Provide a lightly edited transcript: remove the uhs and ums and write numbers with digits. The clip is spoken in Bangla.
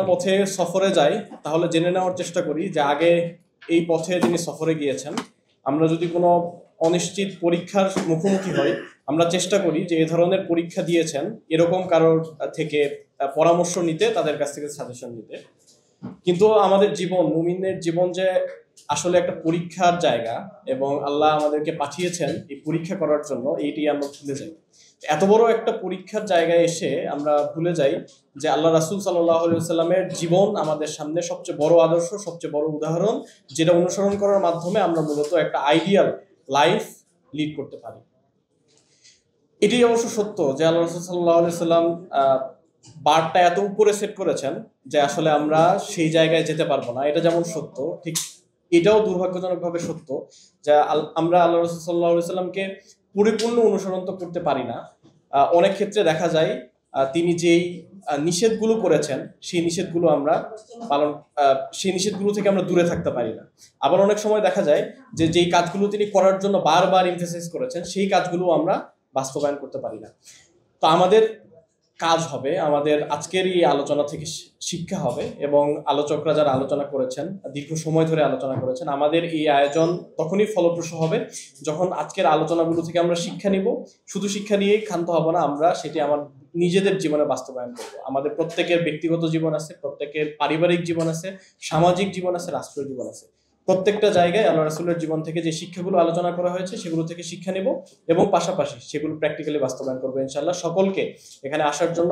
পথে সফরে যাই তাহলে জেনে নেওয়ার চেষ্টা করি যে আগে এই পথে যিনি সফরে গিয়েছেন, আমরা যদি কোনো অনিশ্চিত পরীক্ষার মুখোমুখি হই, আমরা চেষ্টা করি যে এই ধরনের পরীক্ষা দিয়েছেন এরকম কারোর থেকে পরামর্শ নিতে, তাদের কাছ থেকে সাজেশন নিতে। কিন্তু আমাদের জীবন, মুমিনের জীবন যে আসলে একটা পরীক্ষার জায়গা এবং আল্লাহ আমাদেরকে পাঠিয়েছেন এই পরীক্ষা করার জন্য, এইটি আমরা ভুলে যাই। এত বড় একটা পরীক্ষার জায়গায় এসে আমরা ভুলে যাই যে আল্লাহ রাসূল সাল্লাল্লাহু আলাইহি ওয়াসাল্লামের জীবন আমাদের সামনে সবচেয়ে বড় আদর্শ, সবচেয়ে বড় উদাহরণ, যেটা অনুসরণ করার মাধ্যমে আমরা মূলত একটা আইডিয়াল লাইফ লিড করতে পারি। এটি অবশ্য সত্য যে আল্লাহ রাসূল সাল্লাল্লাহু আলাইহি ওয়াসাল্লাম বারটা এত উপরে সেট করেছেন যে আসলে আমরা সেই জায়গায় যেতে পারবো না। এটা যেমন সত্য, ঠিক এটাও দুর্ভাগ্যজনকভাবে সত্য যে আমরা আল্লাহ রাসূল সাল্লাল্লাহু আলাইহি ওয়াসাল্লামকে পরিপূর্ণ অনুসরণ তো করতে পারি না। অনেক ক্ষেত্রে দেখা যায় তিনি যেই নিষেধগুলো করেছেন সেই নিষেধগুলো আমরা সেই নিষেধগুলো থেকে আমরা দূরে থাকতে পারি না। আবার অনেক সময় দেখা যায় যে যেই কাজগুলো তিনি করার জন্য বারবার এমফাসাইজ করেছেন সেই কাজগুলো আমরা বাস্তবায়ন করতে পারি না। তো আমাদের কাজ হবে, আমাদের আজকের এই আলোচনা থেকে শিক্ষা হবে, এবং আলোচকরা যারা আলোচনা করেছেন, দীর্ঘ সময় ধরে আলোচনা করেছেন, আমাদের এই আয়োজন তখনই ফলপ্রসূ হবে যখন আজকের আলোচনাগুলো থেকে আমরা শিক্ষা নিব। শুধু শিক্ষা নিয়েই ক্ষান্ত হব না, আমরা সেটি আমার নিজেদের জীবনে বাস্তবায়ন করব। আমাদের প্রত্যেকের ব্যক্তিগত জীবন আছে, প্রত্যেকের পারিবারিক জীবন আছে, সামাজিক জীবন আছে, রাষ্ট্রীয় জীবন আছে। প্রত্যেকটা জায়গায় আল্লাহ রাসূলের জীবন থেকে যে শিক্ষাগুলো আলোচনা করা হয়েছে সেগুলো থেকে শিক্ষা নেব এবং পাশাপাশি সেগুলো প্র্যাকটিক্যালি বাস্তবায়ন করবো ইনশাআল্লাহ। সকলকে এখানে আসার জন্য